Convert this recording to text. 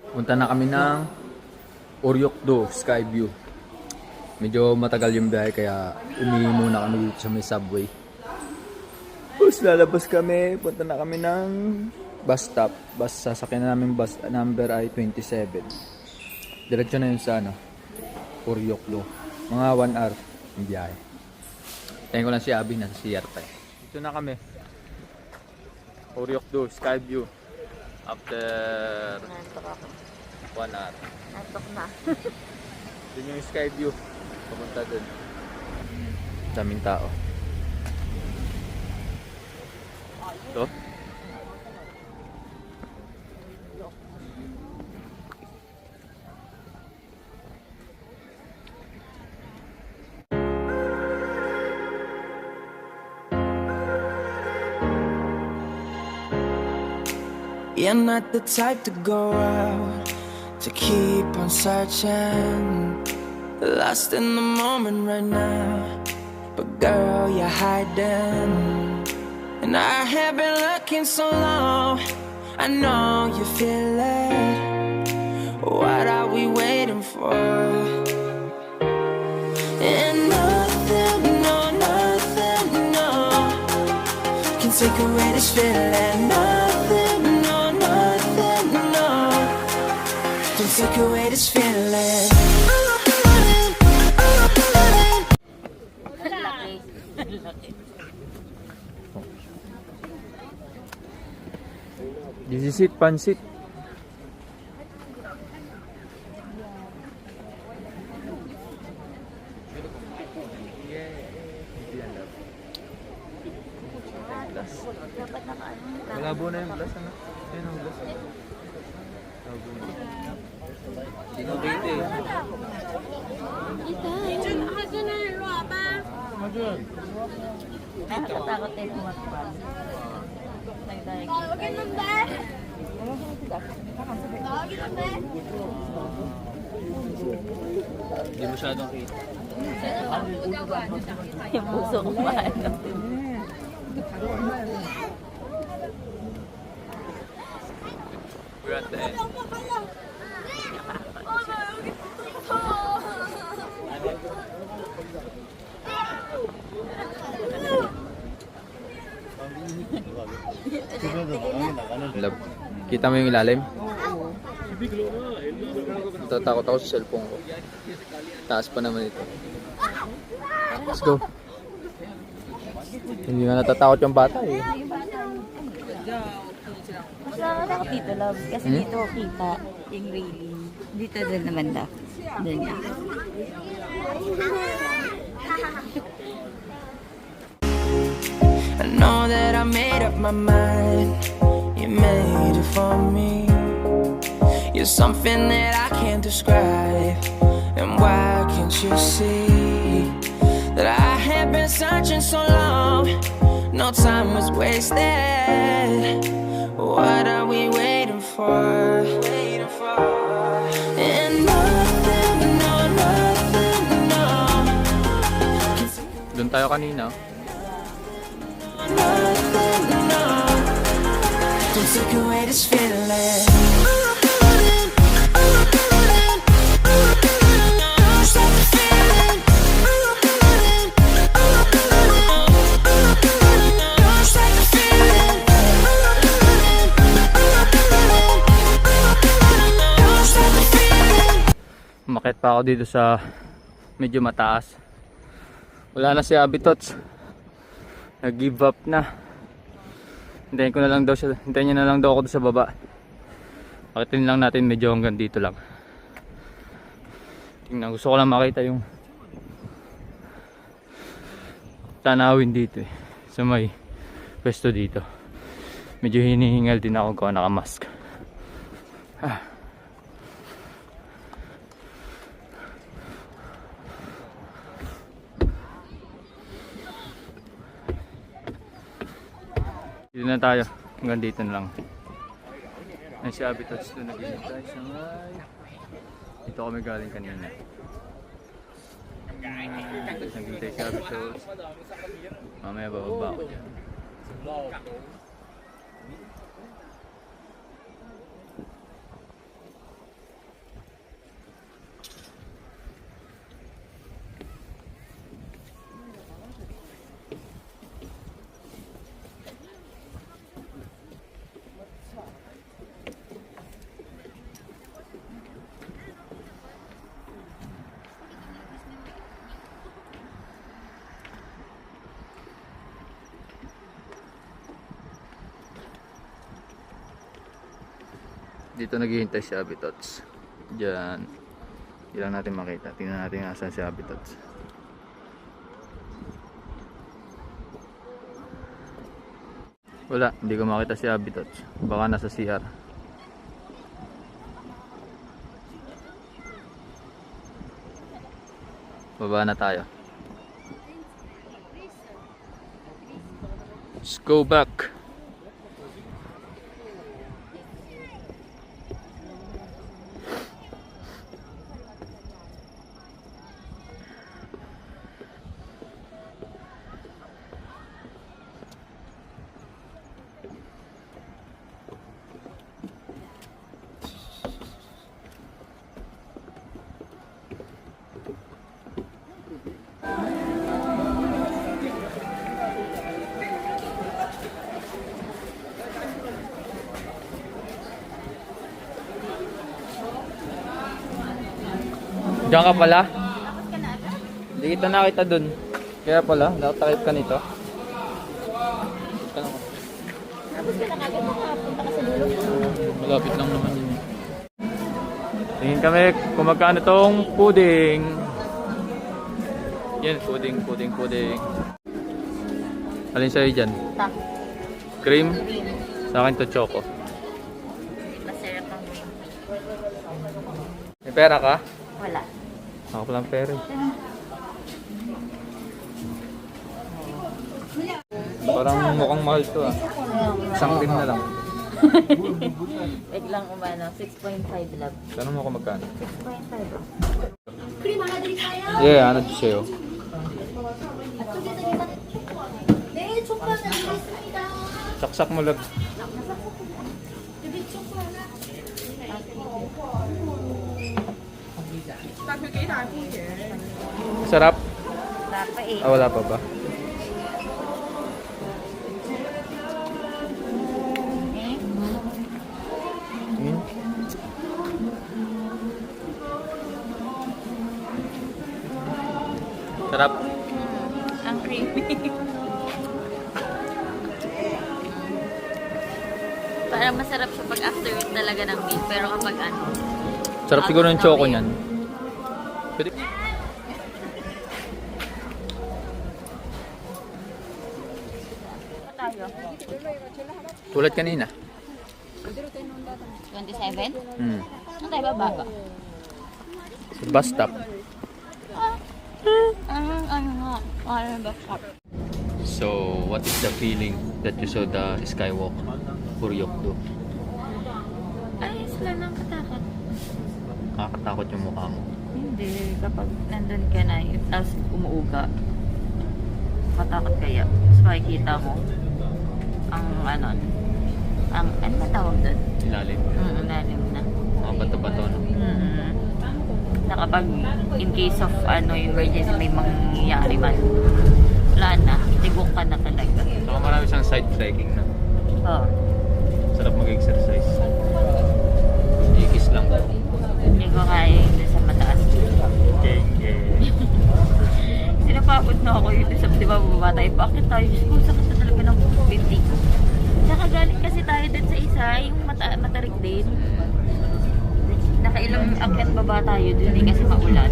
Punta na kami ng Oryokdo, Skyview. Medyo matagal yung biyahe kaya umihi muna kami dito sa may subway. Tapos lalabas kami, punta na kami ng bus stop. Sasakyan na namin bus number ay 27. Diretso na yun sa Oryokdo. Mga 1 hour yung biyahe. Tingin ko lang si Abby, nasa CR pa eh. Dito na kami. Oryokdo, Skyview. After 1 hour. Nantok na. Yun yung Skyview. Pumunta dun. Daming tao. Ito. You're not the type to go out, to keep on searching, lost in the moment right now. But girl, you're hiding, and I have been looking so long. I know you feel it. What are we waiting for? And nothing, no, nothing, no, can take away this feeling. Nothing, no, nothing, no, can take away this feeling. This is it, pansit. Malabo na yung glass, ano? Ayun ang glass. Malabo na. Sinubate eh. Nakakatakot din umakpan. Hindi masyadong kita. Yung puso ko paano. We're at the end. Love. Kita mo yung ilalim? Natatakot ako sa cellphone ko. Taas pa naman ito. Let's go. Hindi nga natatakot yung bata eh. Mas nakakatakot dito, love. Kasi dito kita yung railing. Dito din naman daw. Doon nga. I know that I made up my mind. You made it for me. You're something that I can't describe. And why can't you see that I have been searching so long? No time was wasted. What are we waiting for? And nothing, no, nothing, no. Doon tayo kanina. Nothing, no, don't take away this feeling. Umakyat pa ako dito sa medyo mataas. Wala na si Abby Tots. Nag-give up na. Hintayin ko na lang daw siya. Hintayin niya na lang daw ako doon sa baba. Pakitin lang natin medyo hanggang dito lang. Tingnan, gusto ko lang makita yung tanawin dito eh. Sa may pwesto dito. Medyo hinihingal din ako kung nakamask. Dito na tayo. Hanggang dito na lang. Ay si Abby Tots doon naghihintay sa may. Dito kami galing kanina. Naghihintay si Abby Tots. Mamaya bababa ako dyan. Dito naghihintay si Abby Tots. Diyan. Hindi lang natin makita. Tingnan natin asan si Abby Tots. Wala, hindi ko makita si Abby Tots. Baka nasa CR. Baba na tayo. Let's go back. Diyan ka pala? Hindi kita nakita dun. Kaya pala, nakatakip ka nito. Tapos ka na agad makapunta ka sa dulo. Malapit lang naman yun. Tingin kami kung magkano tong pudding. Yan, pudding. Alin sa'yo dyan? Tak. Cream? Sa akin to choco. Masarap ang green tea. May pera ka? Wala. Ako palang pera eh. Parang mukhang mahal to ah. Isang cream na lang. Wait lang umano. 6.5 love. Tanong mo kung magkano? 6.5. Yeah, ano sa'yo? Saksak mo lang. Sarap? Wala pa eh. Ah, wala pa ba? Hmm? Sarap? Ang creamy. Parang masarap siya pag after talaga ng meal. Pero kapag ano. Sarap siguro ng choco niyan. Pwede. Tayo. Tulad kanina. 27? Hmm. Ano tayo bababa? Sa bus stop. Ano nga? Ano ba? So, what is the feeling that you saw the skywalk for Yokdo? Ayos lang ng katakot. Nakakatakot yung mukha mo. Hindi. Kapag nandun ka na, tapos umuuga, katakot kaya. Tapos makikita mo ang ano ba tawag doon? Ilalim. Lalim na. Mga bato-bato. No? Na kapag in case of emergency may mangyayari man, wala na. Tibok ka na talaga. Saka marami siyang side trekking na. Oo. Sarap mag-exercise. Ikis lang. Hindi ko kaya yung sa mataas. Sinapagod na ako yun sa, di ba, bumaba tayo. Bakit tayo? School, sakit na talaga ng binti ko. Tsaka galing kasi tayo dun sa isa, yung matarik din. Nakailang akyat baba tayo dun kasi maulan.